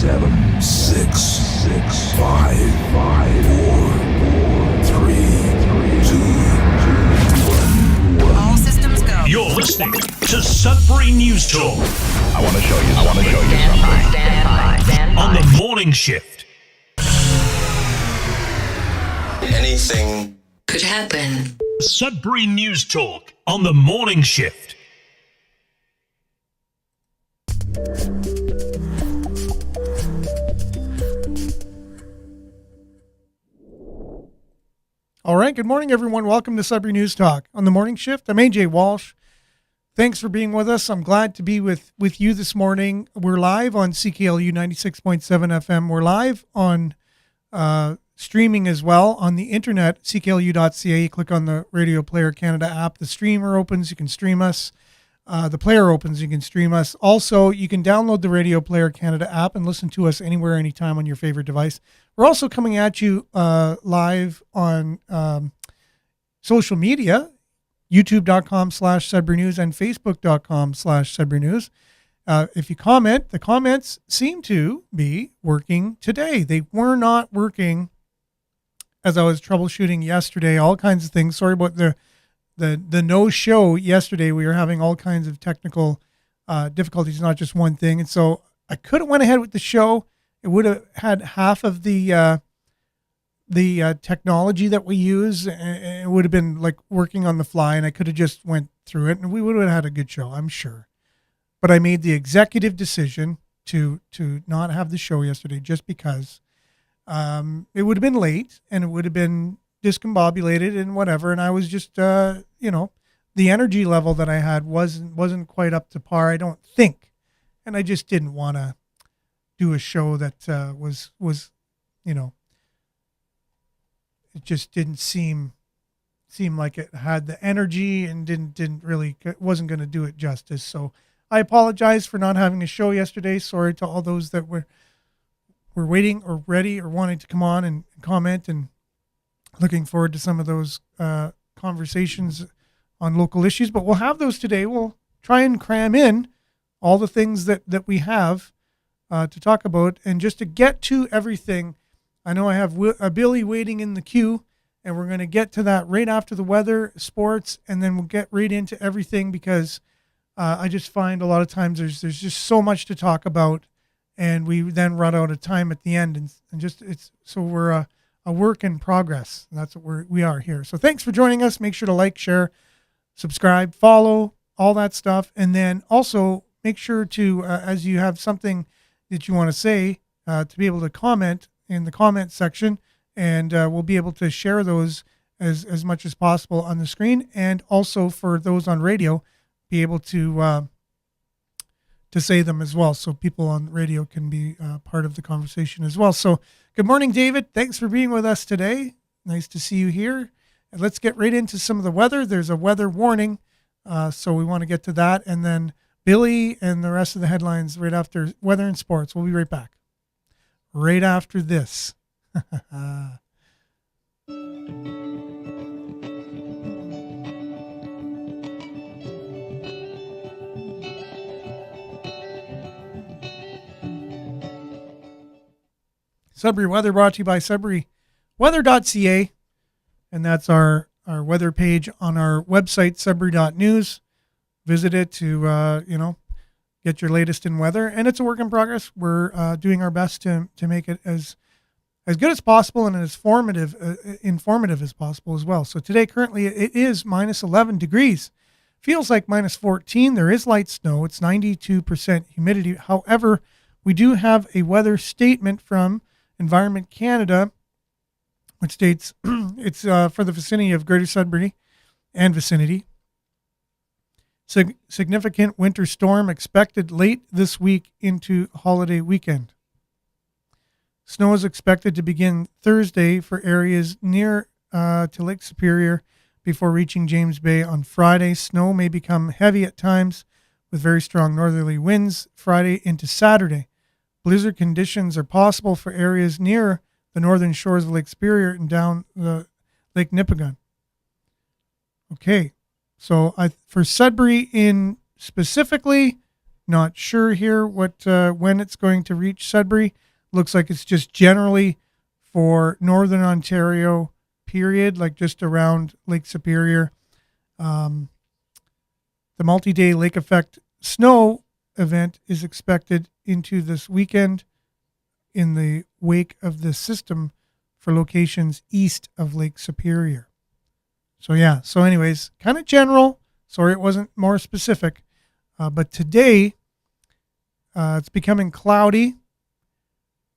seven, six, five, four, three, two, one. All systems go. You're listening to Sudbury News Talk. I want to show you something. Stand by. On the morning shift. Anything Could happen. Sudbury News Talk on the morning shift. All right, good morning, everyone. Welcome to Sudbury News Talk on the morning shift. I'm AJ Walsh. Thanks for being with us. I'm glad to be with you this morning. We're live on CKLU 96.7 FM. We're live on streaming as well on the internet, cklu.ca. You click on the Radio Player Canada app. The streamer opens. You can stream us. The player opens. You can stream us. Also, you can download the Radio Player Canada app and listen to us anywhere, anytime on your favorite device. We're also coming at you live on social media, youtube.com/Sudbury News and facebook.com/Sudbury News. If you comment, the comments seem to be working today. They were not working as I was troubleshooting yesterday, all kinds of things. Sorry about the no show yesterday. We were having all kinds of technical difficulties, not just one thing. And so I could have went ahead with the show. It would have had half of the technology that we use. It would have been like working on the fly, and I could have just went through it, and we would have had a good show, I'm sure. But I made the executive decision to not have the show yesterday just because it would have been late and it would have been discombobulated and whatever. And I was just, the energy level that I had wasn't quite up to par, I don't think. And I just didn't want to do a show that was it just didn't seem like it had the energy and didn't really, wasn't going to do it justice. So I apologize for not having a show yesterday. Sorry to all those that were waiting or ready or wanting to come on and comment, and looking forward to some of those conversations on local issues. But we'll have those today. We'll try and cram in all the things that we have to talk about. And just to get to everything, I know I have Billy waiting in the queue, and we're going to get to that right after the weather, sports, and then we'll get right into everything, because I just find a lot of times there's just so much to talk about, and we then run out of time at the end, and we're a work in progress. And that's what we are here. So thanks for joining us. Make sure to like, share, subscribe, follow, all that stuff, and then also make sure to, as you have something that you want to say, to be able to comment in the comment section, and we'll be able to share those as much as possible on the screen, and also for those on radio, be able to say them as well, so people on radio can be part of the conversation as well. So good morning, David. Thanks for being with us today. Nice to see you here. And let's get right into some of the weather. There's a weather warning, so we want to get to that, and then Billy and the rest of the headlines right after weather and sports. We'll be right back right after this. Sudbury weather brought to you by SudburyWeather.ca, and that's our weather page on our website, Sudbury.news. Visit it to get your latest in weather, and it's a work in progress. We're doing our best to make it as good as possible and as informative as possible as well. So today, currently, it is minus 11 degrees. Feels like minus 14. There is light snow. It's 92% humidity. However, we do have a weather statement from Environment Canada, which states it's for the vicinity of Greater Sudbury and vicinity. Significant winter storm expected late this week into holiday weekend. Snow is expected to begin Thursday for areas near to Lake Superior before reaching James Bay on Friday. Snow may become heavy at times with very strong northerly winds Friday into Saturday. Blizzard conditions are possible for areas near the northern shores of Lake Superior and down the Lake Nipigon. Okay. So for Sudbury in specifically, Not sure here when it's going to reach Sudbury. Looks like it's just generally for Northern Ontario, period, like just around Lake Superior. The multi-day lake effect snow event is expected into this weekend in the wake of the system for locations east of Lake Superior. So anyways, kind of general. Sorry it wasn't more specific. But today, it's becoming cloudy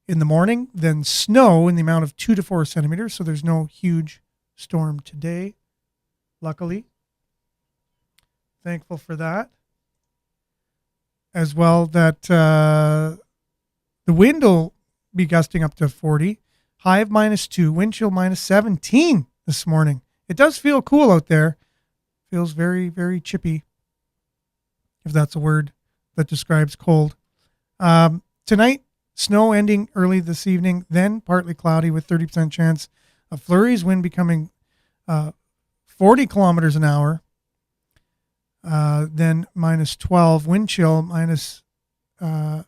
in the morning, then snow in the amount of 2 to 4 centimeters. So there's no huge storm today, luckily. Thankful for that. As well, that the wind will be gusting up to 40, high of -2, wind chill -17 this morning. It does feel cool out there. Feels very, very chippy, if that's a word that describes cold. Tonight, snow ending early this evening, then partly cloudy with 30% chance of flurries, wind becoming 40 kilometers an hour, then -12, wind chill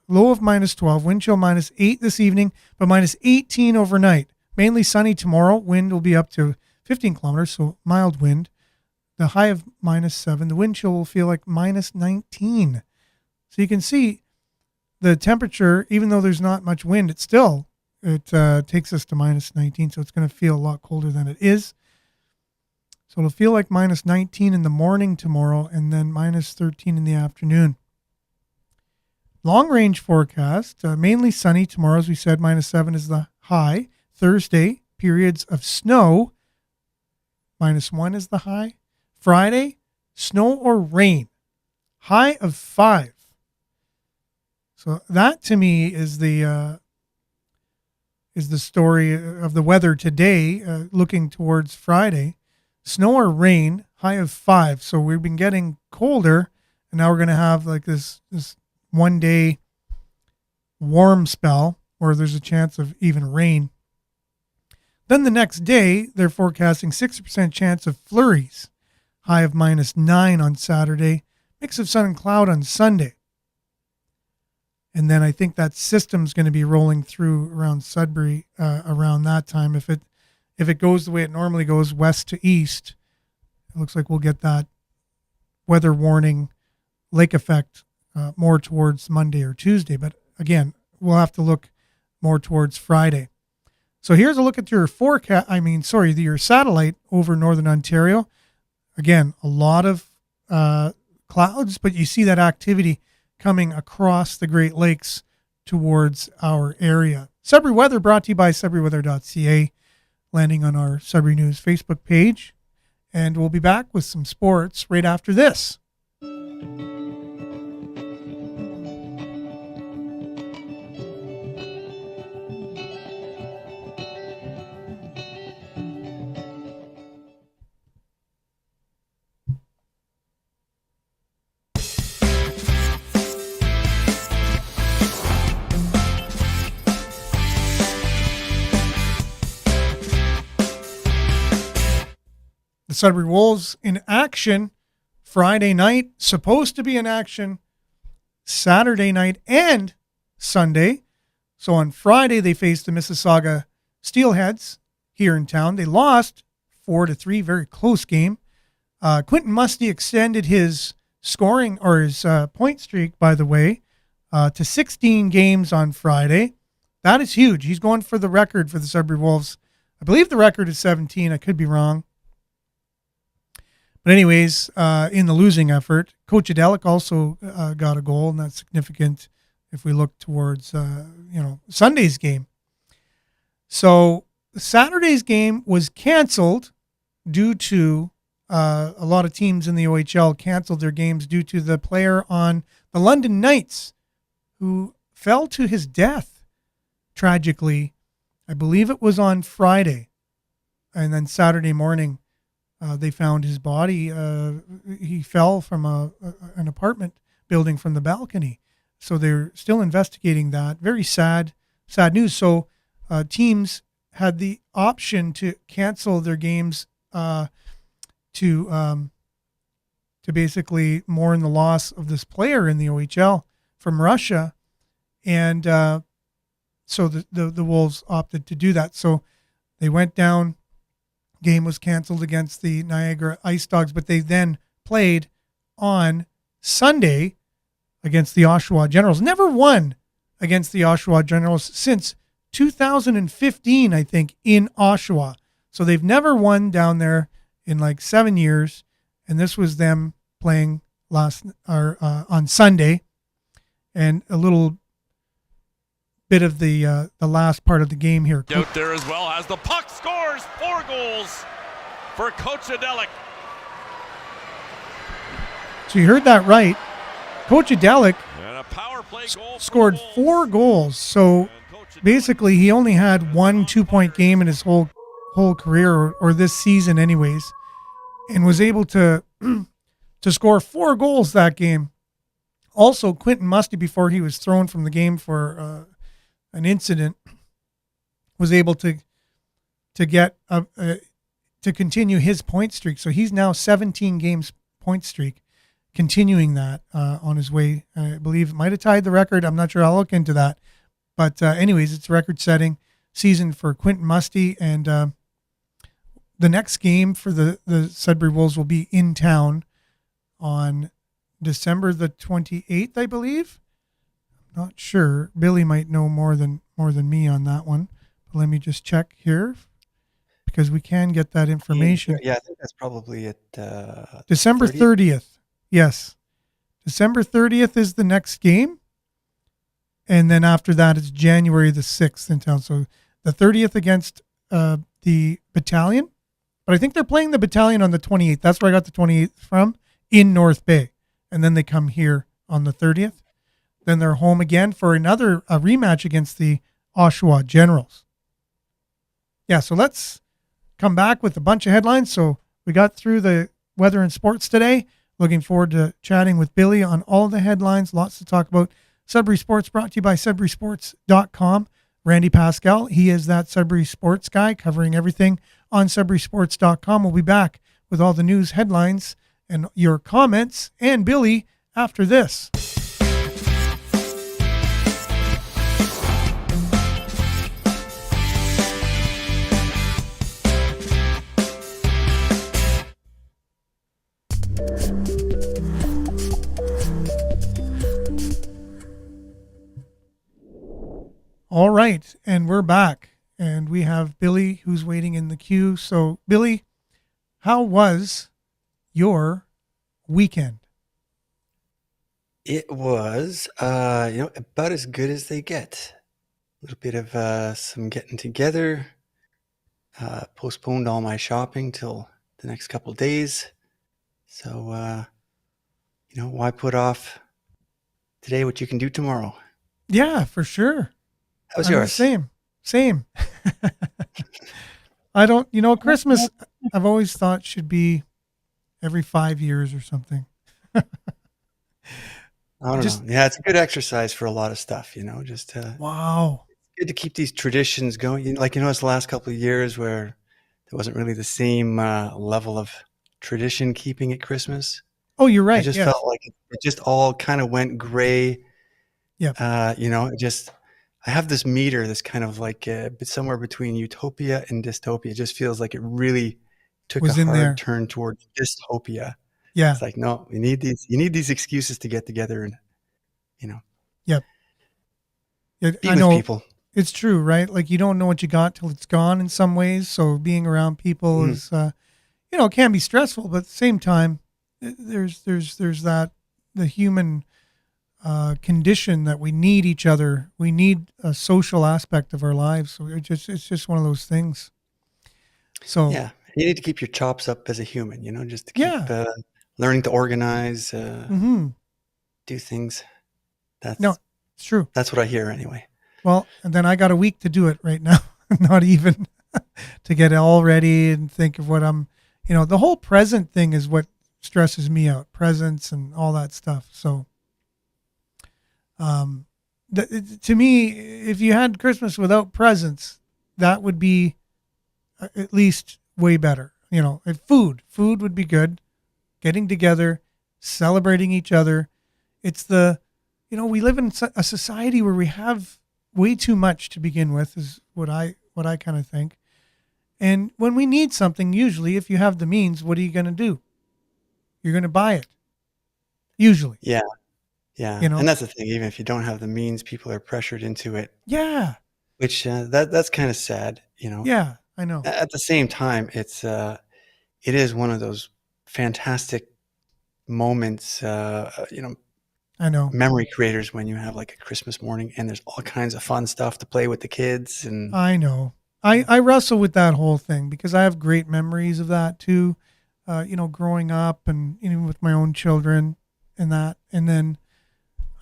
low of -12, wind chill -8 this evening, but -18 overnight. Mainly sunny tomorrow, wind will be up to 15 kilometers, so mild wind. The high of -7, the wind chill will feel like -19. So you can see the temperature, even though there's not much wind, it takes us to -19, so it's going to feel a lot colder than it is. So it'll feel like -19 in the morning tomorrow and then -13 in the afternoon. Long range forecast, mainly sunny tomorrow, as we said, -7 is the high. Thursday, periods of snow, -1 is the high. Friday, snow or rain, high of 5. So that to me is the story of the weather today, looking towards Friday. Snow or rain, high of 5. So we've been getting colder, and now we're going to have like this 1 day warm spell where there's a chance of even rain. Then the next day, they're forecasting 60% chance of flurries, high of -9 on Saturday, mix of sun and cloud on Sunday. And then I think that system's going to be rolling through around Sudbury around that time. If it goes the way it normally goes, west to east, it looks like we'll get that weather warning lake effect more towards Monday or Tuesday. But again, we'll have to look more towards Friday. So here's a look at your your satellite over Northern Ontario. Again, a lot of clouds, but you see that activity coming across the Great Lakes towards our area. Sudbury weather brought to you by SudburyWeather.ca, landing on our Sudbury News Facebook page. And we'll be back with some sports right after this. The Sudbury Wolves in action Friday night, supposed to be in action Saturday night and Sunday. So on Friday, they faced the Mississauga Steelheads here in town. They lost 4-3, very close game. Quentin Musty extended his scoring or his point streak, by the way, to 16 games on Friday. That is huge. He's going for the record for the Sudbury Wolves. I believe the record is 17. I could be wrong. But anyways, in the losing effort, Coach Adelic also got a goal, and that's significant if we look towards Sunday's game. So Saturday's game was canceled due to a lot of teams in the OHL canceled their games due to the player on the London Knights who fell to his death tragically. I believe it was on Friday, and then Saturday morning. They found his body. He fell from an apartment building from the balcony. So they're still investigating that. Very sad news. So teams had the option to cancel their games to basically mourn the loss of this player in the OHL. from Russia, and so the Wolves opted to do that. So they went down. Game was canceled against the Niagara Ice Dogs, but they then played on Sunday against the Oshawa Generals. Never won against the Oshawa Generals since 2015, I think, in Oshawa. So they've never won down there in like 7 years, and this was them playing on Sunday, and a little bit of the last part of the game here. Out there as well as the puck scores 4 goals for Coach Adelic. So you heard that right. Coach Adelic And a power play goal scored 4 goals. So basically he only had 1 2-point game in his whole career, or this season anyways, and was able to to score 4 goals that game. Also, Quentin Musty, before he was thrown from the game for an incident, was able to get to continue his point streak. So he's now 17 games point streak, continuing that on his way. I believe it might have tied the record. I'm not sure. I'll look into that. But anyways, it's a record-setting season for Quentin Musty, and the next game for the Sudbury Wolves will be in town on December the 28th, I believe. Not sure. Billy might know more than me on that one. But let me just check here, because we can get that information. Yeah, I think that's probably at December 30th. Yes. December 30th is the next game. And then after that, it's January the 6th in town. So the 30th against the Battalion. But I think they're playing the Battalion on the 28th. That's where I got the 28th from, in North Bay. And then they come here on the 30th. Then they're home again for a rematch against the Oshawa Generals. Yeah, so let's come back with a bunch of headlines. So we got through the weather and sports today. Looking forward to chatting with Billy on all the headlines. Lots to talk about. Sudbury Sports brought to you by SudburySports.com. Randy Pascal, he is that Sudbury Sports guy covering everything on SudburySports.com. We'll be back with all the news headlines and your comments and Billy after this. All right, and we're back, and we have Billy who's waiting in the queue. So, Billy, how was your weekend? It was, about as good as they get. A little bit of some getting together. Postponed all my shopping till the next couple of days. So, why put off today what you can do tomorrow? Yeah, for sure. How was yours? Same. I don't, Christmas, I've always thought should be every 5 years or something. I don't know. Yeah, it's a good exercise for a lot of stuff, just Wow. It's good to keep these traditions going. Like, it's the last couple of years where there wasn't really the same level of tradition keeping at Christmas. Oh, you're right. I just felt like it just all kind of went gray. Yeah. I have this meter that's kind of like somewhere between utopia and dystopia. It just feels like it really took a hard turn towards dystopia. Yeah. It's like, no, you need these excuses to get together and, Yep. Yeah, be I with know people. It's true, right? Like, you don't know what you got till it's gone in some ways. So being around people is, it can be stressful, but at the same time, there's that, the human condition that we need each other. We need a social aspect of our lives. So it's just one of those things. So yeah, you need to keep your chops up as a human, just to keep learning to organize, do things. It's true. That's what I hear anyway. Well, and then I got a week to do it right now, not even to get it all ready and think of what I'm, the whole present thing is what stresses me out, presents and all that stuff. So, to me, if you had Christmas without presents, that would be at least way better. Food would be good. Getting together, celebrating each other. It's the we live in a society where we have way too much to begin with, is what I kind of think. And when we need something, usually, if you have the means, what are you going to do? You're going to buy it. Usually. Yeah. Yeah. You know? And that's the thing. Even if you don't have the means, people are pressured into it, Yeah. which that's kind of sad, Yeah, I know. At the same time, it is one of those fantastic moments, I know. memory creators when you have like a Christmas morning and there's all kinds of fun stuff to play with the kids. And I know. I wrestle with that whole thing because I have great memories of that too. Growing up and even with my own children and that. And then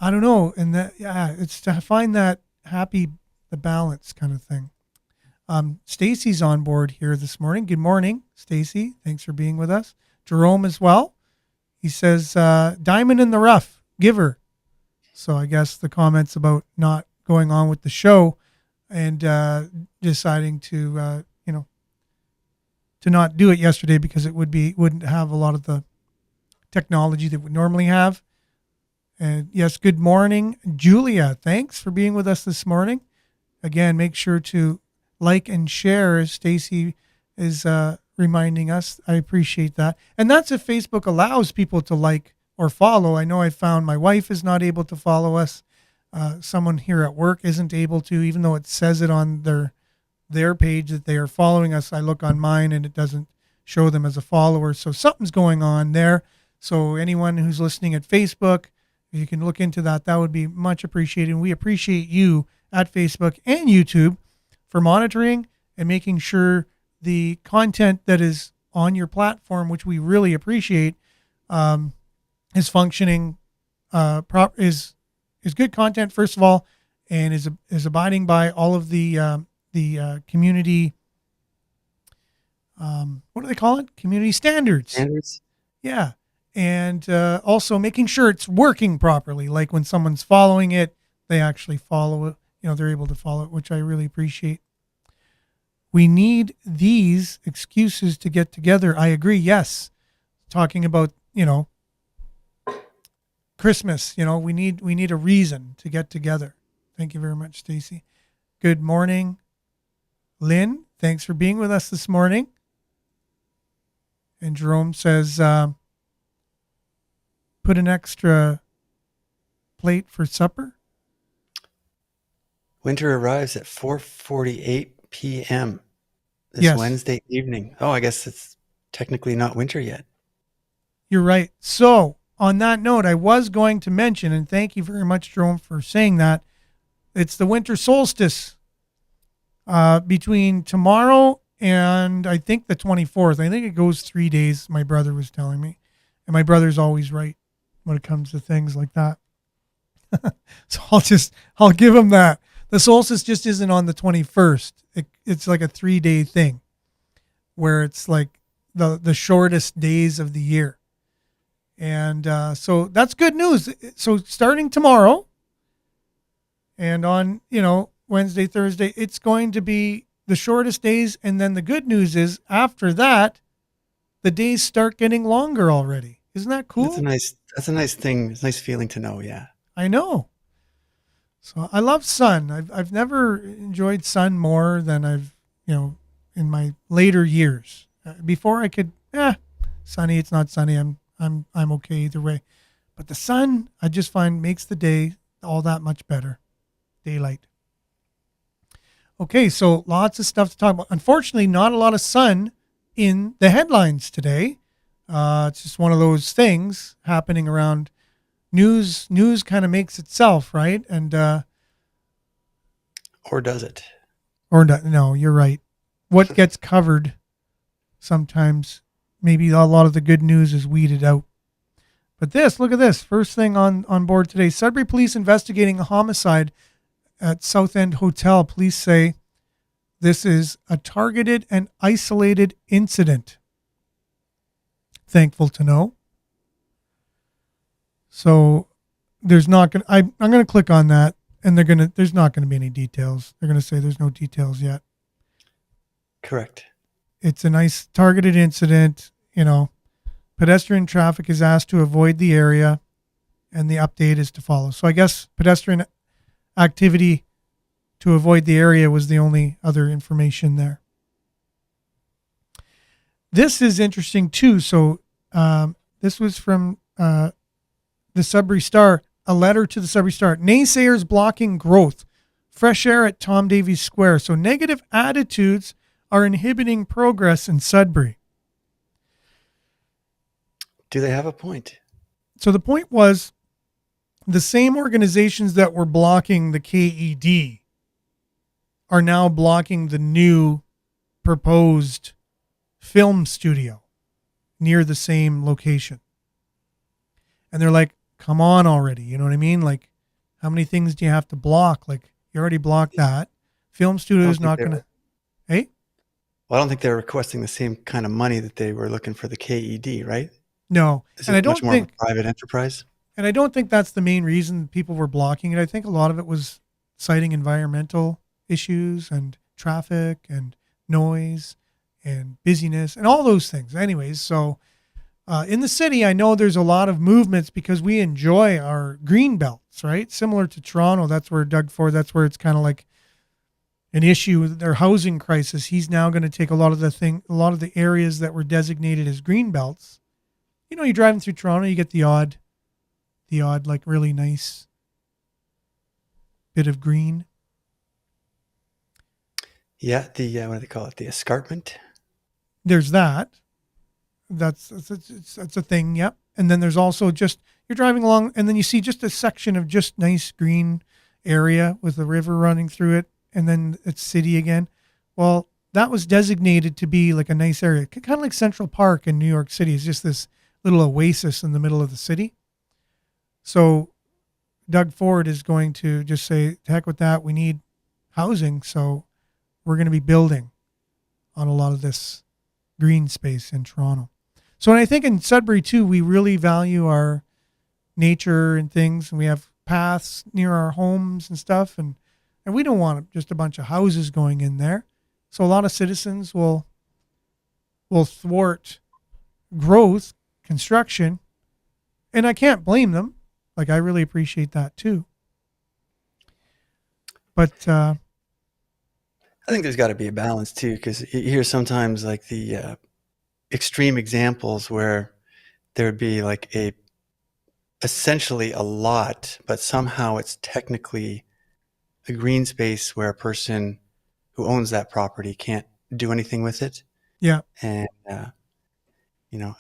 I don't know. And that, yeah, it's to find that the balance kind of thing. Stacy's on board here this morning. Good morning, Stacy. Thanks for being with us. Jerome as well. He says, diamond in the rough, giver. So I guess the comments about not going on with the show and deciding to not do it yesterday because it wouldn't have a lot of the technology that we normally have. And yes, good morning, Julia. Thanks for being with us this morning. Again, make sure to like and share, as Stacy is reminding us. I appreciate that. And that's if Facebook allows people to like or follow. I know I found my wife is not able to follow us. Someone here at work isn't able to, even though it says it on their page that they are following us. I look on mine and it doesn't show them as a follower. So something's going on there. So anyone who's listening at Facebook, if you can look into that, that would be much appreciated. And we appreciate you at Facebook and YouTube for monitoring and making sure the content that is on your platform, which we really appreciate, is functioning, is good content, first of all, and is abiding by all of the community, what do they call it? Community standards. standards. Yeah. And also making sure it's working properly. Like when someone's following it, they actually follow it. They're able to follow it, which I really appreciate. We need these excuses to get together. I agree. Yes. Talking about, Christmas, we need a reason to get together. Thank you very much, Stacy. Good morning, Lynn. Thanks for being with us this morning. And Jerome says, put an extra plate for supper. Winter arrives at 4:48 p.m. this Yes. Wednesday evening. Oh, I guess it's technically not winter yet. You're right. So on that note, I was going to mention, and thank you very much, Jerome, for saying that, it's the winter solstice between tomorrow and I think the 24th. I think it goes 3 days, my brother was telling me. And my brother's always right when it comes to things like that. So I'll give him that. The solstice just isn't on the 21st. It's like a 3-day thing where it's like the shortest days of the year. And so that's good news. So starting tomorrow and on, Wednesday, Thursday, it's going to be the shortest days. And then the good news is after that, the days start getting longer already. Isn't that cool? That's a nice thing. It's a nice feeling to know. Yeah. I know. So I love sun. I've never enjoyed sun more than I've, in my later years. Before I could, sunny, it's not sunny. I'm okay either way. But the sun, I just find makes the day all that much better. Daylight. Okay, so lots of stuff to talk about. Unfortunately, not a lot of sun in the headlines today. It's just one of those things happening around news kind of makes itself, right? And Or does it? or no, you're right. What gets covered sometimes, maybe a lot of the good news is weeded out. But look at this. First thing on board today. Sudbury police investigating a homicide at South End Hotel. Police say this is a targeted and isolated incident. Thankful to know. So there's not going to, I'm going to click on that and there's not going to be any details. They're going to say there's no details yet. Correct. It's a nice targeted incident. Pedestrian traffic is asked to avoid the area. and the update is to follow. So I guess pedestrian activity to avoid the area was the only other information there. This is interesting too. So this was from the Sudbury Star, a letter to the Sudbury Star. Naysayers blocking growth. Fresh air at Tom Davies Square. So negative attitudes are inhibiting progress in Sudbury. Do they have a point? So the point was the same organizations that were blocking the KED are now blocking the new proposed film studio near the same location. And they're like, come on already. You know what I mean? Like, how many things do you have to block? Like, you already blocked that. Film studio is not going to. Hey? Well, I don't think they're requesting the same kind of money that they were looking for the KED, right? No. Is And it I don't much more think of a private enterprise? And I don't think that's the main reason people were blocking it. I think a lot of it was citing environmental issues and traffic and noise and busyness and all those things. Anyways, so in the city, I know there's a lot of movements because we enjoy our green belts, right? Similar to Toronto, that's where Doug Ford, that's where it's kind of like an issue with their housing crisis. He's now going to take a lot of the areas that were designated as green belts. You know, you're driving through Toronto, you get the odd like really nice bit of green. Yeah, the what do they call it? The escarpment. There's that. That's a thing. Yep. And then there's also just you're driving along and then you see just a section of just nice green area with the river running through it, and then it's city again. Well, that was designated to be like a nice area, kind of like Central Park in New York City. It's just this little oasis in the middle of the city. So Doug Ford is going to just say, to heck with that. We need housing. So we're going to be building on a lot of this green space in Toronto. So, and I think in Sudbury too, we really value our nature and things, and we have paths near our homes and stuff. And we don't want just a bunch of houses going in there. So a lot of citizens will thwart growth, construction, and I can't blame them. Like, I really appreciate that too. But I think there's got to be a balance too, because you hear sometimes like the extreme examples where there would be like essentially a lot, but somehow it's technically a green space where a person who owns that property can't do anything with it. yeah, And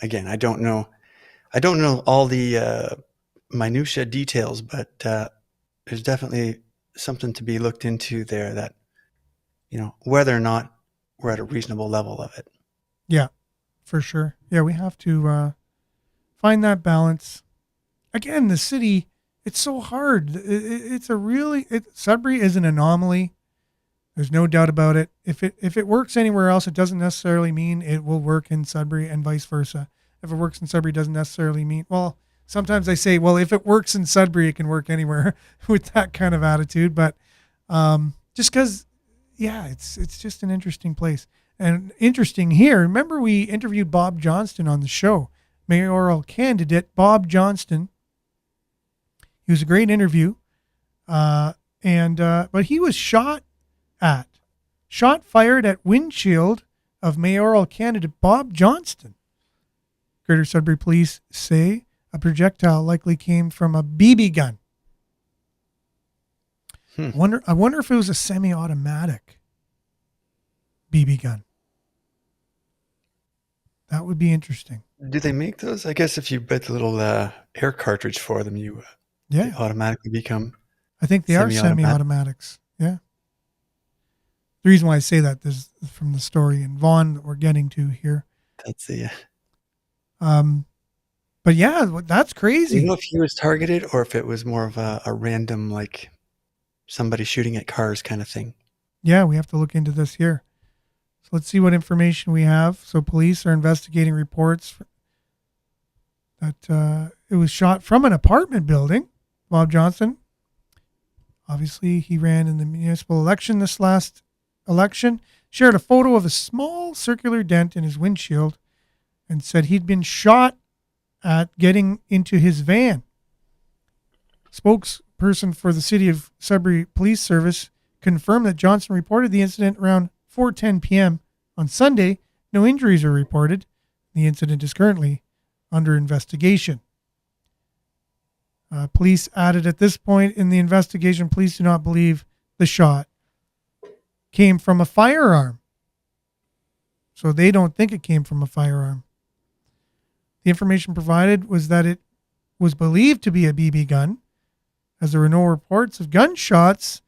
again, I don't know all the minutia details, but there's definitely something to be looked into there, that whether or not we're at a reasonable level of it. yeah, for sure. Yeah, we have to find that balance. Again, the city, it's so hard. Sudbury is an anomaly. There's no doubt about it. If it works anywhere else, it doesn't necessarily mean it will work in Sudbury, and vice versa. If it works in Sudbury, doesn't necessarily mean, well, sometimes I say, well, if it works in Sudbury, it can work anywhere with that kind of attitude. But just because, yeah, it's just an interesting place. And interesting here, remember we interviewed Bob Johnston on the show, mayoral candidate Bob Johnston. He was a great interview. But he was shot fired at windshield of mayoral candidate Bob Johnston. Greater Sudbury Police say a projectile likely came from a BB gun. I wonder if it was a semi-automatic BB gun. That would be interesting. Do they make those? I guess if you bet the little air cartridge for them, they automatically become. I think they are semi-automatics. Yeah. The reason why I say that is from the story in Vaughan that we're getting to here. That's the. But yeah, that's crazy. Do you know if he was targeted or if it was more of a random, like somebody shooting at cars kind of thing? Yeah, we have to look into this here. So let's see what information we have. So police are investigating reports that it was shot from an apartment building. Bob Johnson, obviously he ran in the municipal election this last election, shared a photo of a small circular dent in his windshield and said he'd been shot at getting into his van. spokesperson for the City of Sudbury Police Service confirmed that Johnson reported the incident around 4:10 p.m. on Sunday. No injuries are reported. The incident is currently under investigation. Police added at this point in the investigation, police do not believe the shot came from a firearm. So they don't think it came from a firearm. The information provided was that it was believed to be a BB gun, as there were no reports of gunshots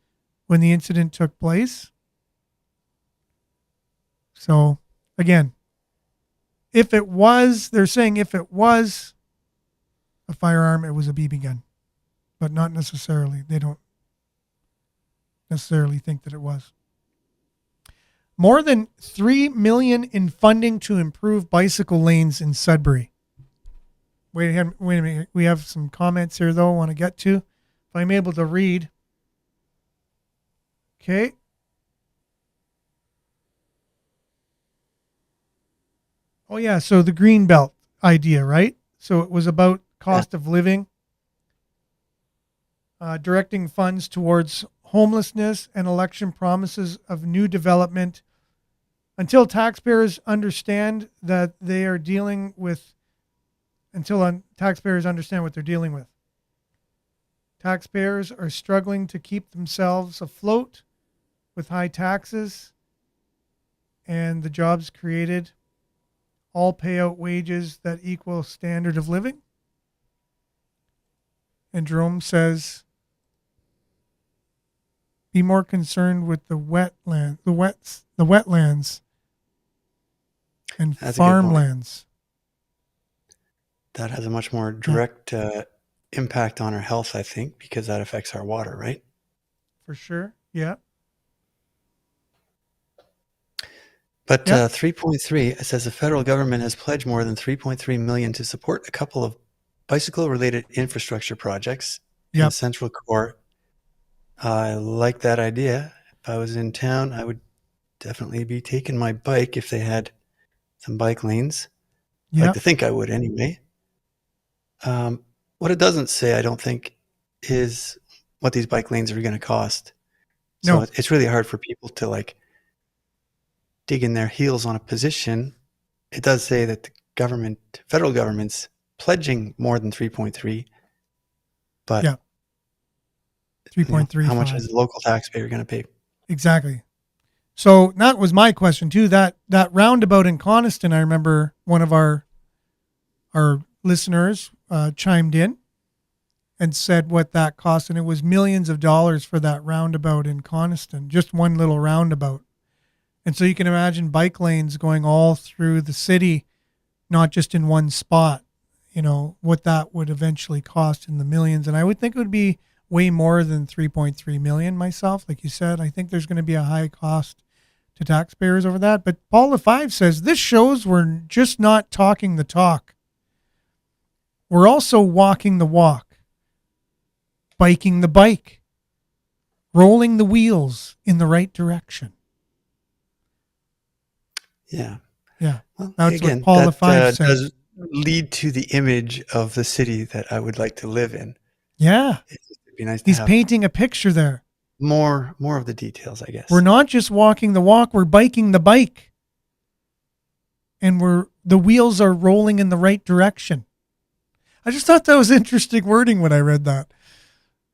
when the incident took place. So, again, if it was, they're saying if it was a firearm, it was a BB gun, but not necessarily. They don't necessarily think that it was. More than $3 million in funding to improve bicycle lanes in Sudbury. Wait a minute. We have some comments here, though, I want to get to. If I'm able to read. Okay. Oh, yeah. So the green belt idea, right? So it was about cost of living, directing funds towards homelessness and election promises of new development until taxpayers understand what they're dealing with. Taxpayers are struggling to keep themselves afloat with high taxes and the jobs created all pay out wages that equal standard of living. And Jerome says, be more concerned with the wetlands and That's a good point. farmlands. That has a much more direct impact on our health, I think, because that affects our water, right? For sure. Yeah. But Yep. 3.3, it says the federal government has pledged more than 3.3 million to support a couple of bicycle-related infrastructure projects in Yep. Central Core. I like that idea. If I was in town, I would definitely be taking my bike if they had some bike lanes. I like Yep. to think I would anyway. What it doesn't say, I don't think, is what these bike lanes are going to cost. So No. it's really hard for people to like dig in their heels on a position. It does say that the federal government's pledging more than 3.3, but Yeah. 3.35. how much is the local taxpayer going to pay? Exactly. So that was my question too. That roundabout in Coniston, I remember one of our listeners chimed in and said what that cost, and it was millions of dollars for that roundabout in Coniston, just one little roundabout. And so you can imagine bike lanes going all through the city, not just in one spot, what that would eventually cost in the millions. And I would think it would be way more than 3.3 million myself. Like you said, I think there's going to be a high cost to taxpayers over that. But Paul LaFive says this shows we're just not talking the talk. We're also walking the walk, biking the bike, rolling the wheels in the right direction. Yeah. Yeah. Well, That's again, what Paul that LaFive says. does lead to the image of the city that I would like to live in. Yeah. It'd be nice to He's have painting a picture there. more of the details, I guess. We're not just walking the walk, we're biking the bike. And the wheels are rolling in the right direction. I just thought that was interesting wording when I read that.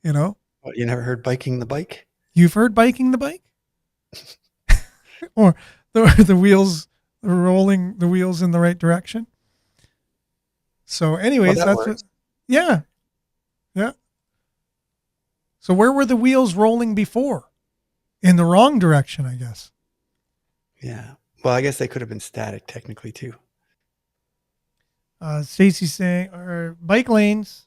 What, you never heard biking the bike? You've heard biking the bike? Or the wheels are rolling the wheels in the right direction? So anyways, Well, that that's works. yeah. Yeah. So where were the wheels rolling before? In the wrong direction, I guess. Yeah. Well, I guess they could have been static technically too. Stacy's saying our bike lanes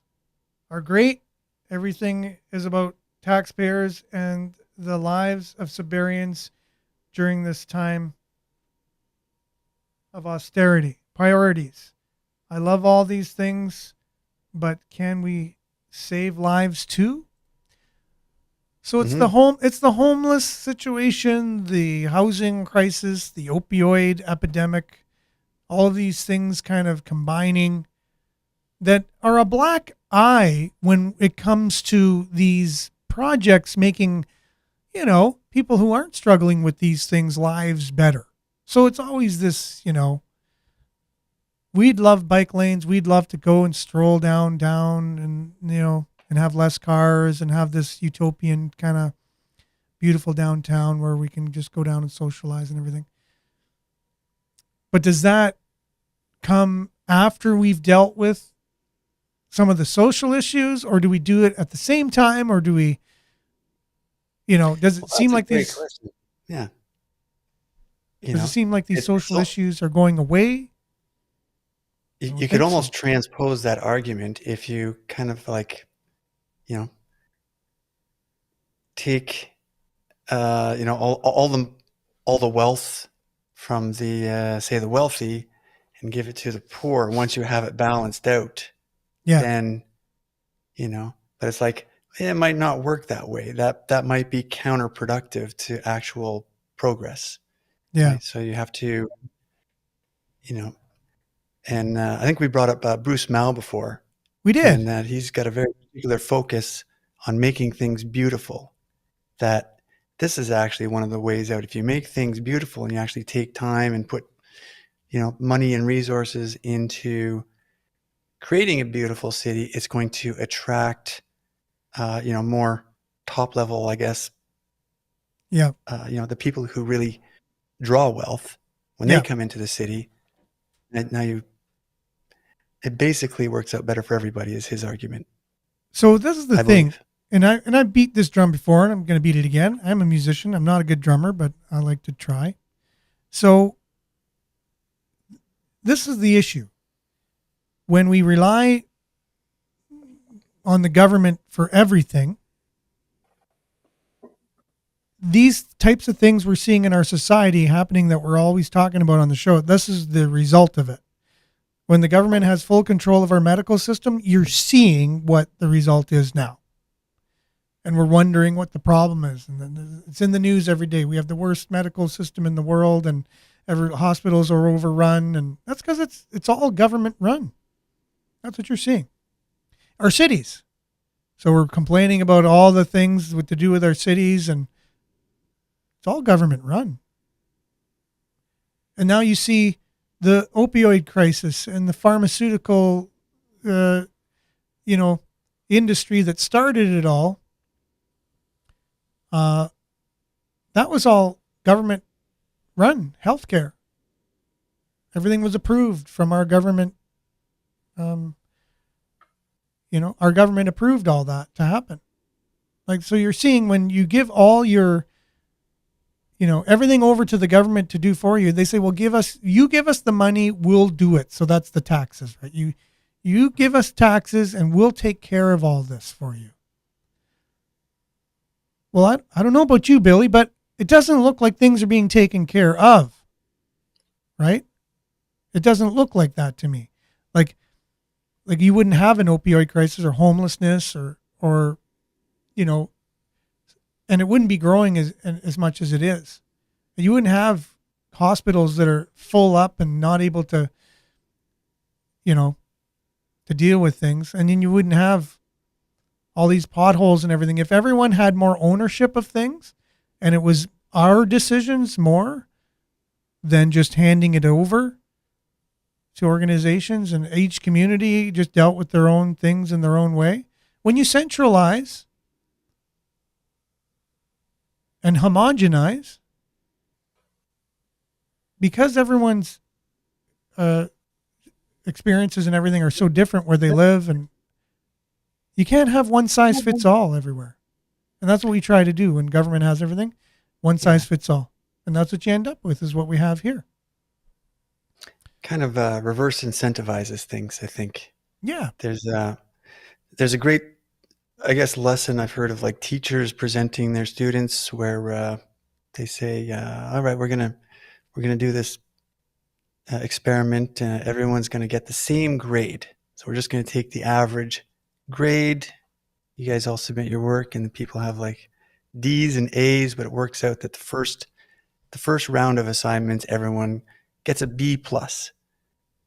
are great. Everything is about taxpayers and the lives of Sudburyans during this time of austerity. Priorities. I love all these things, but can we save lives too? So it's it's the homeless situation, the housing crisis, the opioid epidemic, all of these things kind of combining that are a black when it comes to these projects making, people who aren't struggling with these things lives better. So it's always this, we'd love bike lanes. We'd love to go and stroll down and, and have less cars and have this utopian kind of beautiful downtown where we can just go down and socialize and everything. But does that come after we've dealt with some of the social issues, or do we do it at the same time, or do we, does it seem like these, question. Yeah. does it seem like these it's social so- issues are going away? You don't could think almost so. transpose that argument if you kind of like, take, all the wealth from the, say the wealthy and give it to the poor. Once you have it balanced out, Yeah. then, but it's like, it might not work that way. That might be counterproductive to actual progress. Yeah. Right? So you have to, and I think we brought up Bruce Mal before, We did. and that he's got a very particular focus on making things beautiful. That this is actually one of the ways out. If you make things beautiful and you actually take time and put, money and resources into creating a beautiful city, it's going to attract, more top level, I guess, Yeah. the people who really draw wealth when Yeah. they come into the city. And now it basically works out better for everybody, is his argument. So this is the I thing. believe. And I beat this drum before, and I'm going to beat it again. I'm a musician. I'm not a good drummer, but I like to try. So this is the issue. When we rely on the government for everything, these types of things we're seeing in our society happening that we're always talking about on the show, this is the result of it. When the government has full control of our medical system, you're seeing what the result is now. And we're wondering what the problem is. And then it's in the news every day. We have the worst medical system in the world, and every hospitals are overrun. And that's because it's all government run. That's what you're seeing. Our cities. So we're complaining about all the things to do with our cities, and it's all government run. And now you see the opioid crisis and the pharmaceutical, industry that started it all. That was all government run healthcare. Everything was approved from our government. Our government approved all that to happen. Like, so you're seeing when you give all your, everything over to the government to do for you, they say, well, you give us the money, we'll do it. So that's the taxes, right? You give us taxes and we'll take care of all this for you. Well, I don't know about you, Billy, but it doesn't look like things are being taken care of, right? It doesn't look like that to me. Like you wouldn't have an opioid crisis or homelessness or and it wouldn't be growing as much as it is. You wouldn't have hospitals that are full up and not able to, to deal with things. And then you wouldn't have all these potholes and everything. If everyone had more ownership of things and it was our decisions more than just handing it over to organizations, and each community just dealt with their own things in their own way. When you centralize and homogenize, because everyone's experiences and everything are so different where they live, and you can't have one size fits all everywhere. And that's what we try to do when government has everything. One size fits all. And that's what you end up with, is what we have here. Kind of reverse incentivizes things, I think. Yeah. There's a great, I guess, lesson I've heard of, like, teachers presenting their students where they say, all right, we're gonna do this experiment. Everyone's gonna get the same grade. So we're just gonna take the average grade. You guys all submit your work, and the people have like D's and A's, but it works out that the first round of assignments, everyone gets a B plus.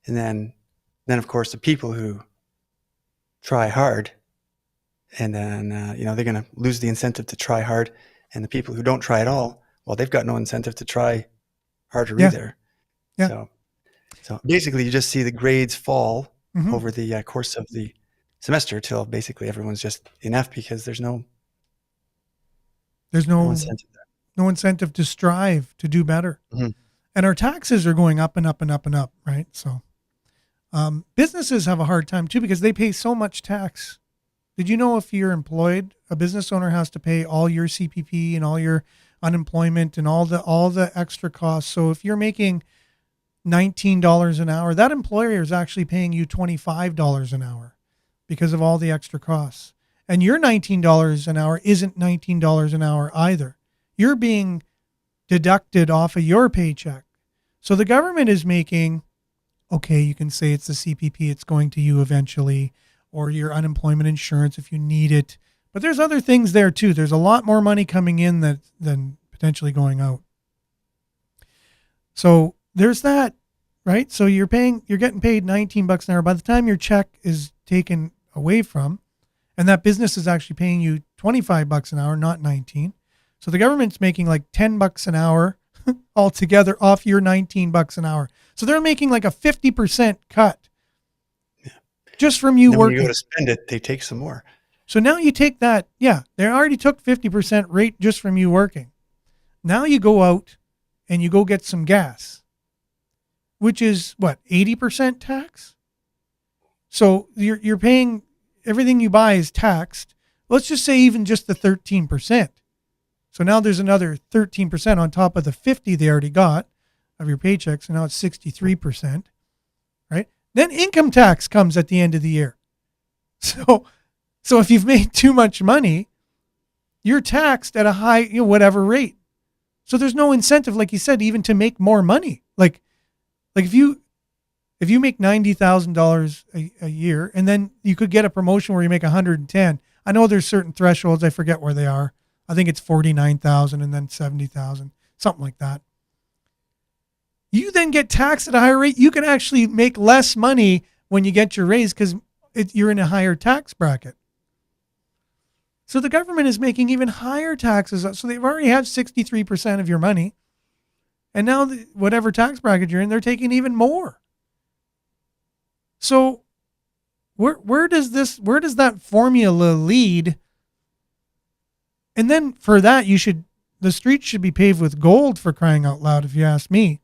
And then of course the people who try hard, and then they're going to lose the incentive to try hard, and the people who don't try at all, well, they've got no incentive to try harder Yeah. either. Yeah. So basically, you just see the grades fall Mhm. over the course of the semester till basically everyone's just in F because there's no incentive there. no incentive to strive to do better. Mhm. And our taxes are going up and up and up and up, right? So businesses have a hard time too because they pay so much tax. Did you know if you're employed, a business owner has to pay all your CPP and all your unemployment and all the extra costs. So if you're making $19 an hour, that employer is actually paying you $25 an hour because of all the extra costs. And your $19 an hour isn't $19 an hour either. You're being deducted off of your paycheck. So the government is making, okay, you can say it's the CPP, it's going to you eventually, or your unemployment insurance if you need it. But there's other things there too. There's a lot more money coming in than potentially going out. So there's that, right? So you're getting paid $19 an hour. By the time your check is taken away from, and that business is actually paying you $25 an hour, not 19. So the government's making like $10 an hour altogether off your $19 an hour. So they're making like a 50% cut just from you Then working. when you go to spend it, they take some more. So now you take that. Yeah, they already took 50% rate just from you working. Now you go out and you go get some gas, which is what, 80% tax? So you're paying, everything you buy is taxed. Let's just say even just the 13%. So now there's another 13% on top of the 50 they already got of your paycheck. So now it's 63%, right? Then income tax comes at the end of the year. So if you've made too much money, you're taxed at a high, whatever rate. So there's no incentive, like you said, even to make more money. Like if you make $90,000 a year, and then you could get a promotion where you make 110. I know there's certain thresholds. I forget where they are. I think it's 49,000 and then 70,000, something like that. You then get taxed at a higher rate. You can actually make less money when you get your raise because you're in a higher tax bracket. So the government is making even higher taxes. So they've already had 63% of your money. And now whatever tax bracket you're in, they're taking even more. So where does that formula lead? And then for that, the streets should be paved with gold, for crying out loud, if you ask me.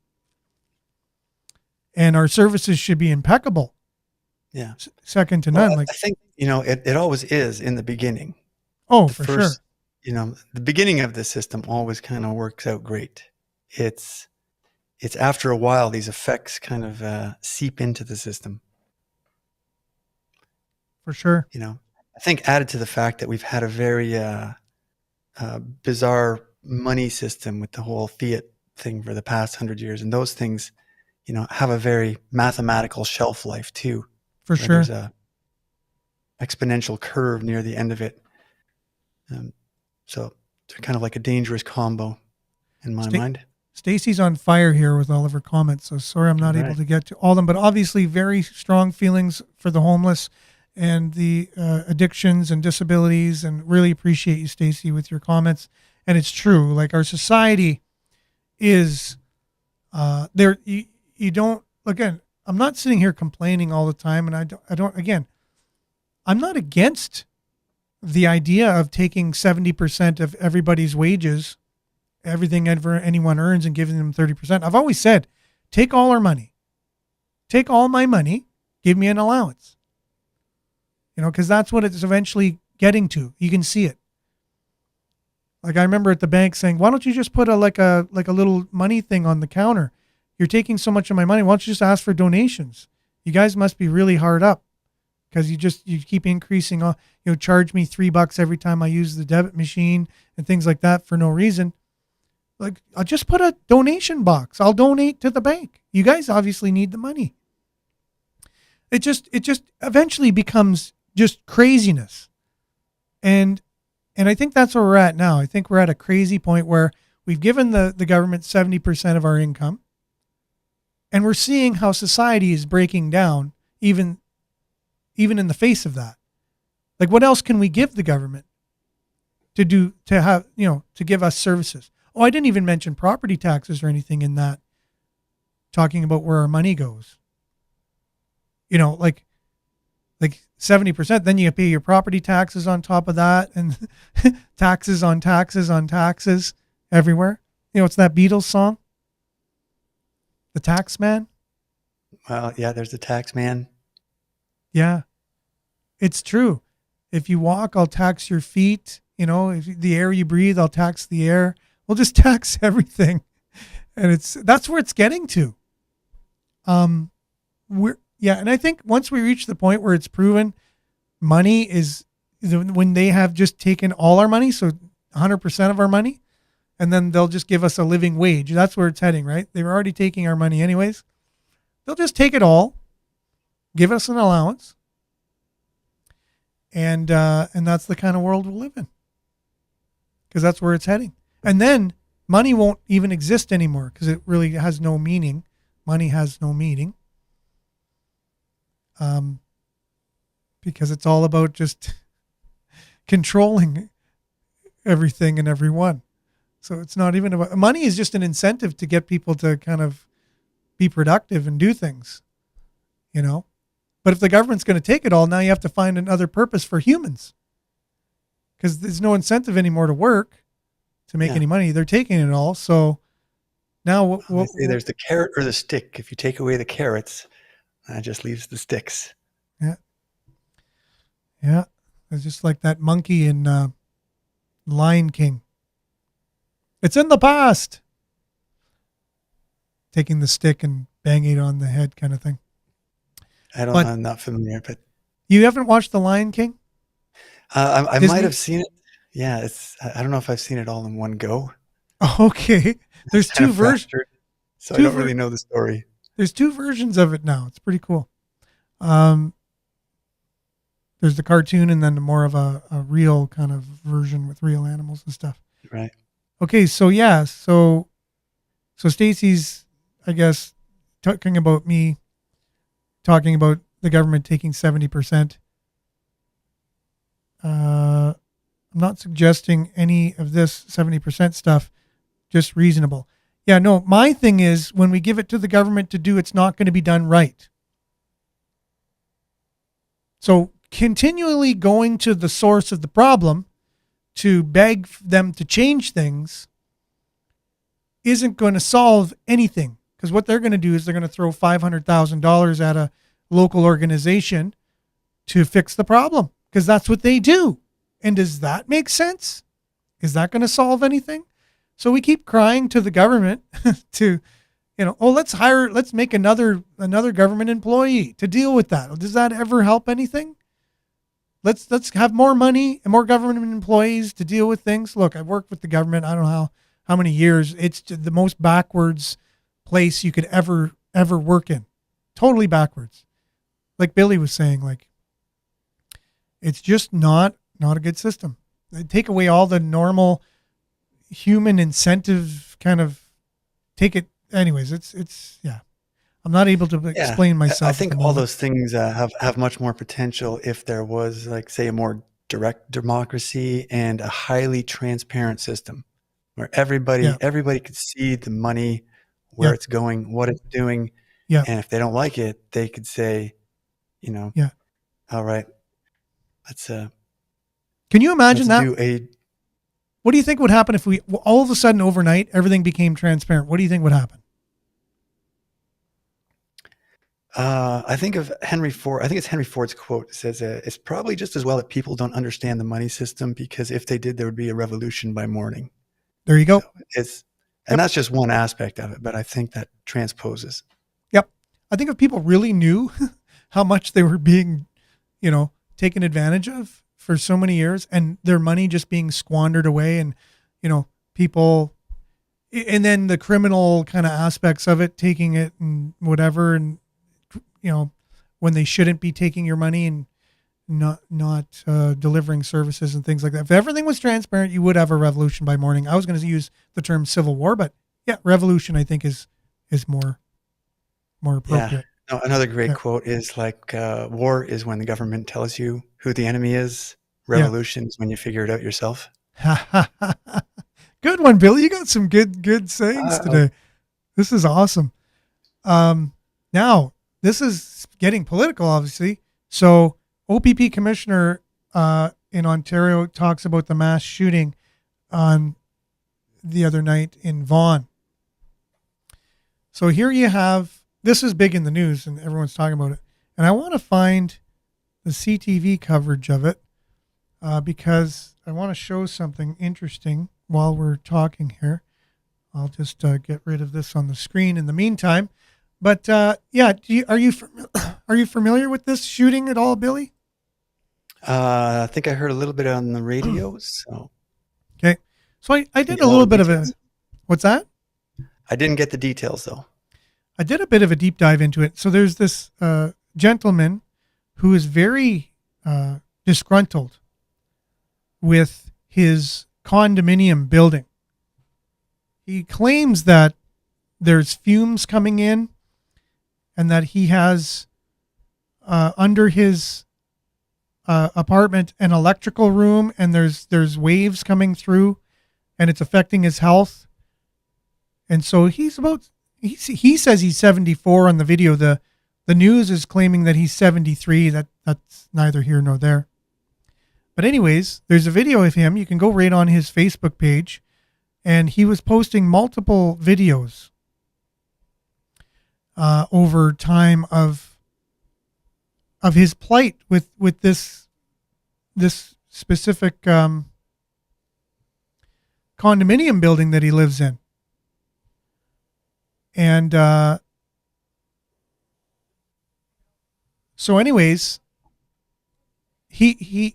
And our services should be impeccable. Yeah. Second to none. I think, it always is in the beginning. Oh, The for first, sure. the beginning of the system always kind of works out great. It's after a while, these effects kind of seep into the system. For sure. I think added to the fact that we've had a very bizarre money system with the whole fiat thing for the past 100 years. And those things, have a very mathematical shelf life too. For sure. There's a exponential curve near the end of it. So they're kind of like a dangerous combo in my mind. Stacy's on fire here with all of her comments. So sorry I'm not able to get to all of them, but obviously very strong feelings for the homeless and the addictions and disabilities, and really appreciate you, Stacy, with your comments. And it's true. Like, our society is there. You don't, again, I'm not sitting here complaining all the time. And I'm not against the idea of taking 70% of everybody's wages, everything anyone earns, and giving them 30%. I've always said, take all our money, take all my money, give me an allowance. Because that's what it's eventually getting to. You can see it. Like, I remember at the bank saying, why don't you just put a little money thing on the counter? You're taking so much of my money. Why don't you just ask for donations? You guys must be really hard up because you keep increasing on, charge me $3 every time I use the debit machine and things like that for no reason. Like, I'll just put a donation box. I'll donate to the bank. You guys obviously need the money. It just eventually becomes just craziness. And I think that's where we're at now. I think we're at a crazy point where we've given the government 70% of our income, and we're seeing how society is breaking down even in the face of that. Like, what else can we give the government to give us services? Oh, I didn't even mention property taxes or anything in that, talking about where our money goes. Like 70%, then you pay your property taxes on top of that, and taxes on taxes on taxes everywhere. It's that Beatles song, The Tax Man. Well, yeah, there's the tax man. Yeah, it's true. If you walk, I'll tax your feet. If the air you breathe, I'll tax the air. We'll just tax everything. And that's where it's getting to. And I think once we reach the point where it's proven money is, when they have just taken all our money, so 100% of our money, and then they'll just give us a living wage. That's where it's heading, right? They were already taking our money anyways. They'll just take it all, give us an allowance, and that's the kind of world we'll live in, because that's where it's heading. And then money won't even exist anymore, because it really has no meaning. Money has no meaning, because it's all about just controlling everything and everyone. So it's not even about money. Is just an incentive to get people to kind of be productive and do things, But if the government's going to take it all, now you have to find another purpose for humans, because there's no incentive anymore to work to make any money. They're taking it all. So now there's the carrot or the stick. If you take away the carrots, that just leaves the sticks. Yeah. It's just like that monkey in Lion King. It's in the past. Taking the stick and banging it on the head, kind of thing. I'm not familiar, but you haven't watched The Lion King? I might have seen it. Yeah, I don't know if I've seen it all in one go. Okay, there's two versions, so I don't really know the story. There's two versions of it now. It's pretty cool. There's the cartoon, and then more of a real kind of version with real animals and stuff. Right. Okay, so Stacey's, I guess, talking about me, talking about the government taking 70%. I'm not suggesting any of this 70% stuff, just reasonable. Yeah, no, my thing is, when we give it to the government to do, it's not going to be done right. So continually going to the source of the problem to beg them to change things isn't going to solve anything, because what they're going to do is they're going to throw $500,000 at a local organization to fix the problem, because that's what they do. And does that make sense? Is that going to solve anything? So we keep crying to the government to, let's make another government employee to deal with that. Does that ever help anything? Let's have more money and more government employees to deal with things. Look, I've worked with the government, I don't know how many years. It's the most backwards place you could ever work in. Totally backwards. Like Billy was saying, it's just not a good system. They take away all the normal human incentive, kind of take it. Anyways, it's I'm not able to explain myself. I think all those things have much more potential if there was, say, a more direct democracy and a highly transparent system where everybody could see the money, where it's going, what it's doing. Yeah. And if they don't like it, they could say, all right, let's can you imagine that? What do you think would happen if we all of a sudden overnight everything became transparent? What do you think would happen? I think of Henry Ford. I think it's Henry Ford's quote. It says, it's probably just as well that people don't understand the money system, because if they did, there would be a revolution by morning. There you go. So that's just one aspect of it, but I think that transposes. Yep. I think if people really knew how much they were being, taken advantage of for so many years, and their money just being squandered away, and, people, and then the criminal kind of aspects of it, taking it and whatever, and, when they shouldn't be taking your money and not delivering services and things like that. If everything was transparent, you would have a revolution by morning. I was going to use the term civil war, but revolution I think is more appropriate. No, another great Yeah. quote is like, war is when the government tells you who the enemy is. Yeah. Revolution is when you figure it out yourself. Good one, Billy. You got some good sayings Uh, today. This is awesome. Now this is getting political, obviously. So OPP commissioner in Ontario talks about the mass shooting on the other night in Vaughan. So here you have, this is big in the news and everyone's talking about it. And I want to find the CTV coverage of it because I want to show something interesting while we're talking here. I'll just get rid of this on the screen in the meantime. But yeah, are you familiar with this shooting at all, Billy? I think I heard a little bit on the radio. So Okay. So I Can did you a all little the bit of a, details? what's that? I didn't get the details though. I did a bit of a deep dive into it. So there's this gentleman who is very disgruntled with his condominium building. He claims that there's fumes coming in and that he has under his apartment an electrical room and there's waves coming through and it's affecting his health. And so he says he's 74 on the video. The news is claiming that he's 73. That's neither here nor there. But anyways, there's a video of him. You can go right on his Facebook page. And he was posting multiple videos over time of his plight with this specific condominium building that he lives in. And so anyways, he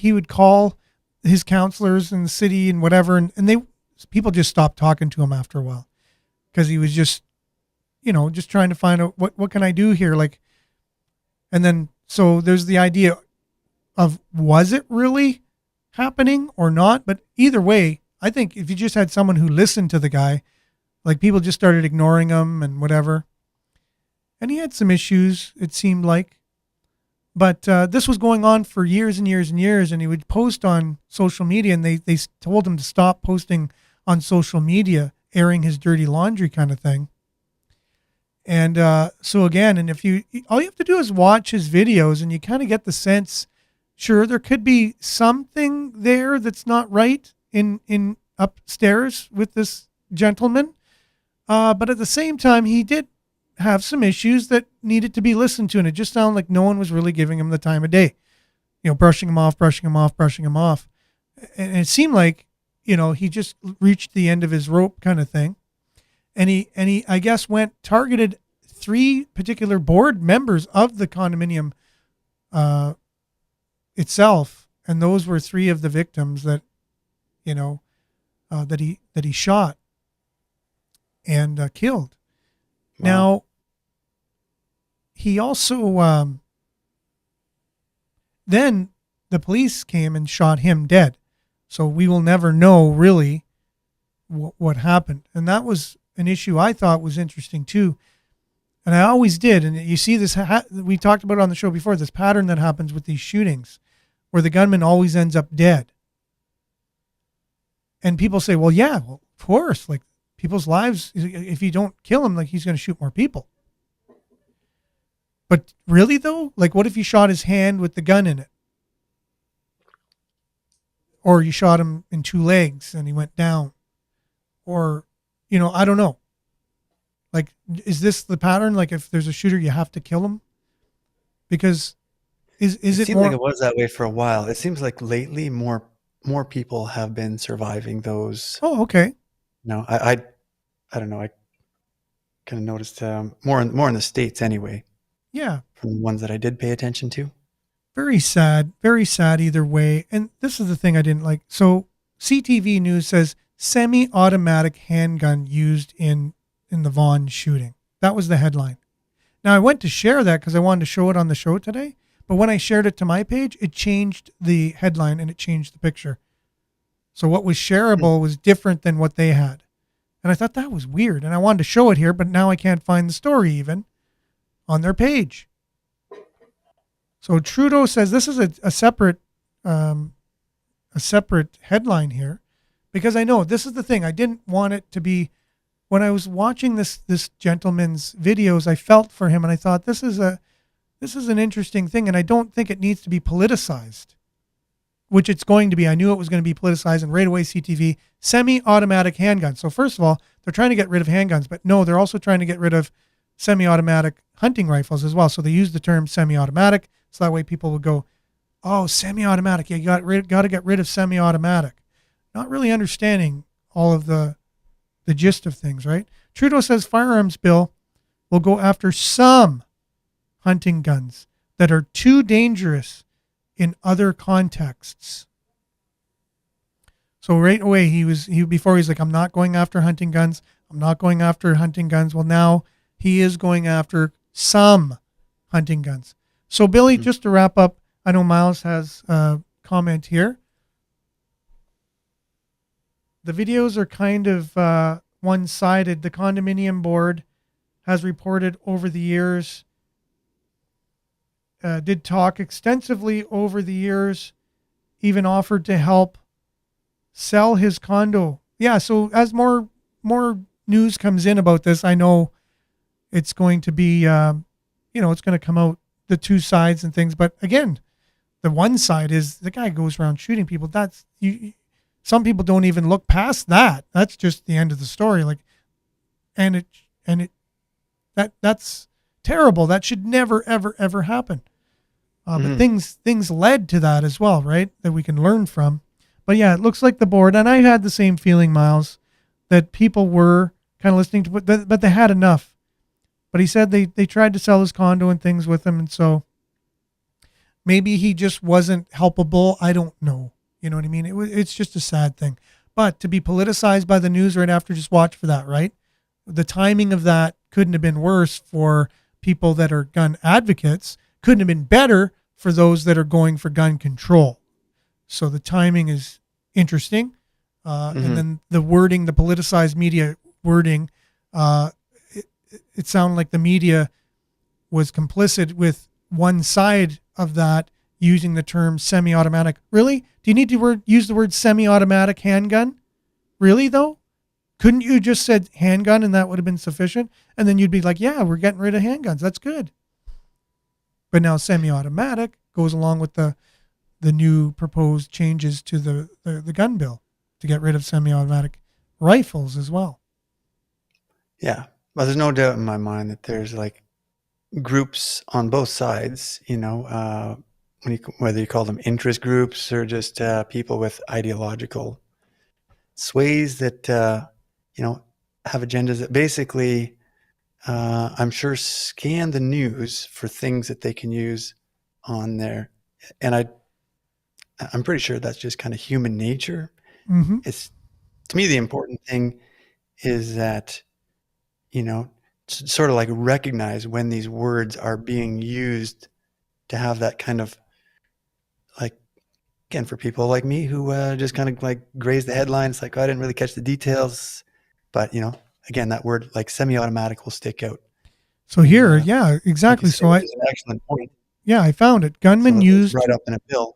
would call his counselors in the city and whatever, and people just stopped talking to him after a while because he was just trying to find out what can I do here, like. And then so there's the idea of, was it really happening or not? But either way, I think if you just had someone who listened to the guy, like, people just started ignoring him and whatever. And he had some issues, it seemed like. But this was going on for years and years and years. And he would post on social media, and they told him to stop posting on social media, airing his dirty laundry kind of thing. And so again, and all you have to do is watch his videos and you kind of get the sense, sure, there could be something there that's not right in upstairs with this gentleman. But at the same time, he did have some issues that needed to be listened to. And it just sounded like no one was really giving him the time of day, brushing him off. And it seemed like, he just reached the end of his rope kind of thing. And he, I guess, targeted 3 particular board members of the condominium itself. And those were 3 of the victims that he shot and killed. Wow. Now, he also, then the police came and shot him dead. So we will never know really what happened. And that was an issue I thought was interesting too. And I always did. And you see this, we talked about it on the show before, this pattern that happens with these shootings where the gunman always ends up dead. And people say, well, yeah, well, of course, like, people's lives, if you don't kill him, like, he's going to shoot more people. But really though, like, what if you shot his hand with the gun in it? Or you shot him in 2 legs and he went down? Or, I don't know. Like, is this the pattern? Like, if there's a shooter, you have to kill him? Because is it seemed more... like it was that way for a while. It seems like lately more people have been surviving those. Oh, okay. No, I don't know. I kind of noticed more in the States anyway. Yeah. From the ones that I did pay attention to. Very sad either way. And this is the thing I didn't like. So CTV News says semi-automatic handgun used in the Vaughan shooting. That was the headline. Now I went to share that because I wanted to show it on the show today. But when I shared it to my page, it changed the headline and it changed the picture. So what was shareable was different than what they had. And I thought that was weird. And I wanted to show it here, but now I can't find the story even on their page. So Trudeau says this is a separate headline here, because I know this is the thing. I didn't want it to be, when I was watching this gentleman's videos, I felt for him and I thought this is an interesting thing, and I don't think it needs to be politicized, which it's going to be. I knew it was going to be politicized, and right away CTV, semi-automatic handguns. So first of all, they're trying to get rid of handguns, but no, they're also trying to get rid of semi-automatic hunting rifles as well. So they use the term semi-automatic, so that way people will go, oh, semi-automatic. Yeah, you got to get rid of semi-automatic. Not really understanding all of the gist of things, right? Trudeau says firearms bill will go after some hunting guns that are too dangerous in other contexts. So right away, before he's like, I'm not going after hunting guns. I'm not going after hunting guns. Well, now he is going after some hunting guns. So Billy, just to wrap up, I know Miles has a comment here. The videos are kind of one-sided. The condominium board has reported over the years, did talk extensively over the years, even offered to help sell his condo. Yeah, so as more news comes in about this, I know it's going to be, it's going to come out the two sides and things. But again, the one side is the guy goes around shooting people. Some people don't even look past that. That's just the end of the story. That's terrible. That should never, ever, ever happen. But things led to that as well, right? That we can learn from. But yeah, it looks like the board, and I had the same feeling, Miles, that people were kind of listening to, but they had enough. But he said they tried to sell his condo and things with him, and so maybe he just wasn't helpable. I don't know. You know what I mean? It's just a sad thing. But to be politicized by the news right after, just watch for that, right? The timing of that couldn't have been worse for people that are gun advocates. Couldn't have been better for those that are going for gun control. So the timing is interesting. And then the wording, the politicized media wording, it sounded like the media was complicit with one side of that, using the term semi-automatic. Really? Do you need to use the word semi-automatic handgun? Really, though? Couldn't you just said handgun and that would have been sufficient? And then you'd be like, yeah, we're getting rid of handguns. That's good. But now semi-automatic goes along with the new proposed changes to the gun bill to get rid of semi-automatic rifles as well. Yeah. Well, there's no doubt in my mind that there's like groups on both sides, whether you call them interest groups or just people with ideological sways that, have agendas that basically, I'm sure, scan the news for things that they can use on there. And I'm pretty sure that's just kind of human nature. Mm-hmm. It's, to me, the important thing is that, sort of like recognize when these words are being used to have that kind of, like, again, for people like me who just kind of like graze the headline. It's like, oh, I didn't really catch the details, but again, that word like semi-automatic will stick out. So here, yeah, exactly. Like So it's an excellent point. Yeah, I found it. Gunmen used right up in a bill.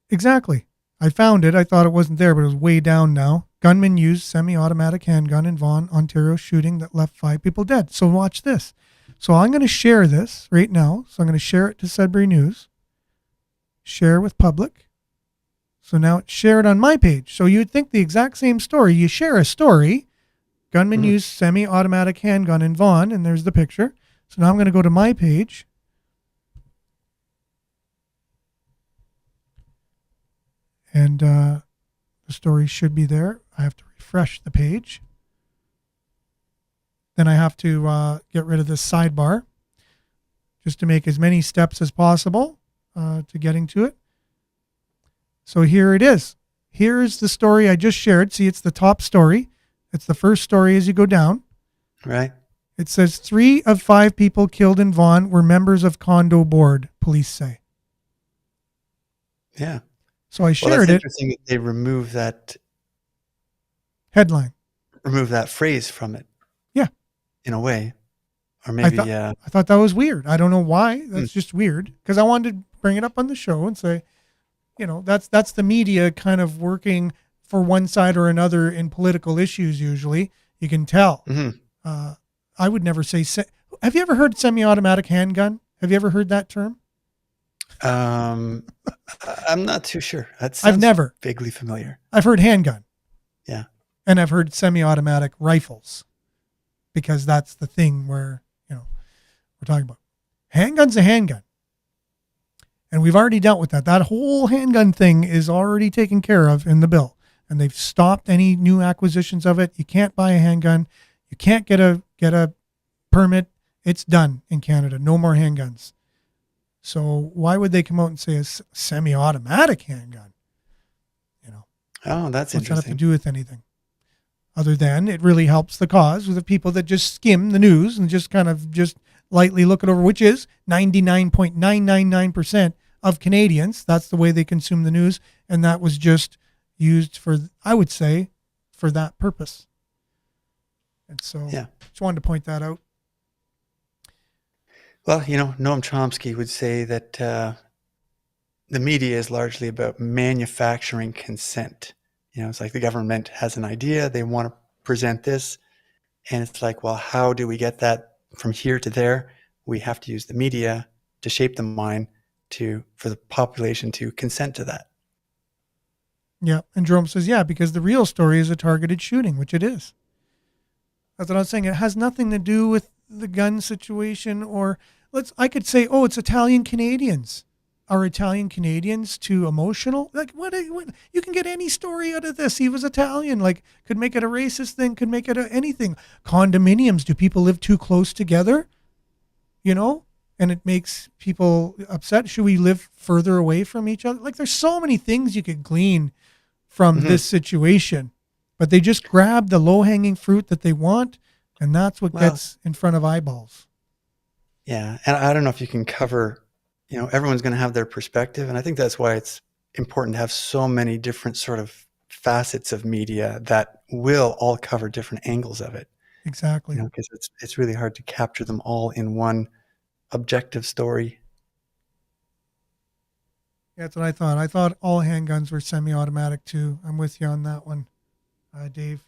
Exactly. I found it. I thought it wasn't there, but it was way down now. Gunmen used semi-automatic handgun in Vaughan, Ontario shooting that left 5 people dead. So watch this. So I'm going to share this right now. So I'm going to share it to Sudbury News. Share with public. So now it's shared on my page. So you'd think the exact same story. You share a story. Gunmen used semi-automatic handgun in Vaughan, and there's the picture. So now I'm going to go to my page. And the story should be there. I have to refresh the page. Then I have to get rid of this sidebar just to make as many steps as possible to getting to it. So here it is. Here's the story I just shared. See, it's the top story. It's the first story as you go down. Right. It says 3 of 5 people killed in Vaughan were members of condo board, police say. Yeah. So I shared that's it. Interesting that they remove that Headline. Remove that phrase from it. Yeah. In a way. Or maybe, I thought that was weird. I don't know why. That's just weird, because I wanted to bring it up on the show and say, that's the media kind of working for one side or another in political issues. Usually, you can tell. I would never say. Have you ever heard semi-automatic handgun? Have you ever heard that term? I'm not too sure. I've never. Vaguely familiar. I've heard handgun. Yeah. And I've heard semi-automatic rifles, because that's the thing where, we're talking about. Handgun's a handgun. And we've already dealt with that. That whole handgun thing is already taken care of in the bill. And they've stopped any new acquisitions of it. You can't buy a handgun. You can't get a permit. It's done in Canada. No more handguns. So why would they come out and say a semi-automatic handgun? Oh, that's What's that have interesting. to do with anything? Other than it really helps the cause with the people that just skim the news and just kind of just lightly look it over, which is 99.999% of Canadians. That's the way they consume the news. And that was just used for, I would say, for that purpose. And so just wanted to point that out. Well, Noam Chomsky would say that the media is largely about manufacturing consent. It's like the government has an idea, they want to present this, and it's like, well, how do we get that from here to there? We have to use the media to shape the mind for the population to consent to that. Yeah, and Jerome says, because the real story is a targeted shooting, which it is. That's what I was saying. It has nothing to do with the gun situation, or I could say, it's Italian Canadians. Are Italian Canadians too emotional? Like, what you can get any story out of this. He was Italian, could make it a racist thing, could make it anything. Condominiums, do people live too close together? And it makes people upset. Should we live further away from each other? There's so many things you could glean from this situation, but they just grab the low-hanging fruit that they want, and that's what gets in front of eyeballs. Yeah, and I don't know if you can cover, everyone's going to have their perspective, and I think that's why it's important to have so many different sort of facets of media that will all cover different angles of it. Exactly. Because it's really hard to capture them all in one objective story. Yeah, that's what I thought. I thought all handguns were semi-automatic too. I'm with you on that one, Dave.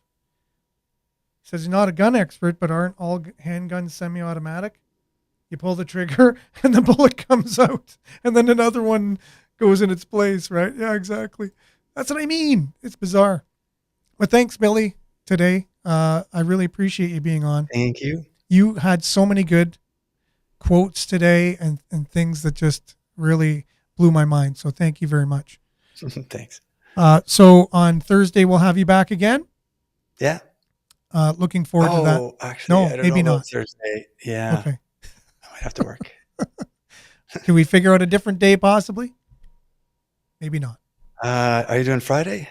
He says he's not a gun expert, but aren't all handguns semi-automatic? You pull the trigger and the bullet comes out, and then another one goes in its place, right? Yeah, exactly. That's what I mean. It's bizarre. But thanks, Billy, today. I really appreciate you being on. Thank you. You had so many good quotes today and things that just really blew my mind. So thank you very much. Thanks. So on Thursday, we'll have you back again. Yeah. Looking forward to that. Actually, no, I don't maybe know not. Thursday. Yeah. Okay. I might have to work. Can we figure out a different day possibly? Maybe not. Are you doing Friday?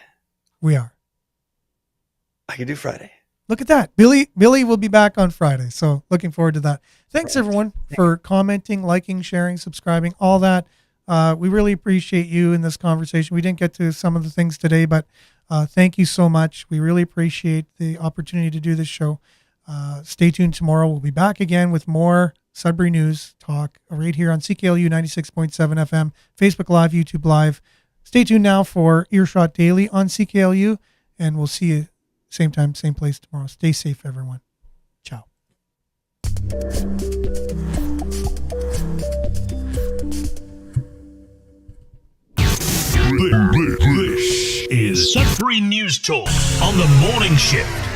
We are. I can do Friday. Look at that. Billy will be back on Friday. So looking forward to that. Thanks everyone for commenting, liking, sharing, subscribing, all that. We really appreciate you in this conversation. We didn't get to some of the things today, but thank you so much. We really appreciate the opportunity to do this show. Stay tuned tomorrow. We'll be back again with more Sudbury News Talk right here on CKLU 96.7 FM, Facebook Live, YouTube Live. Stay tuned now for Earshot Daily on CKLU, and we'll see you same time, same place tomorrow. Stay safe, everyone. Ciao. This is Sudbury News Talk on the morning shift.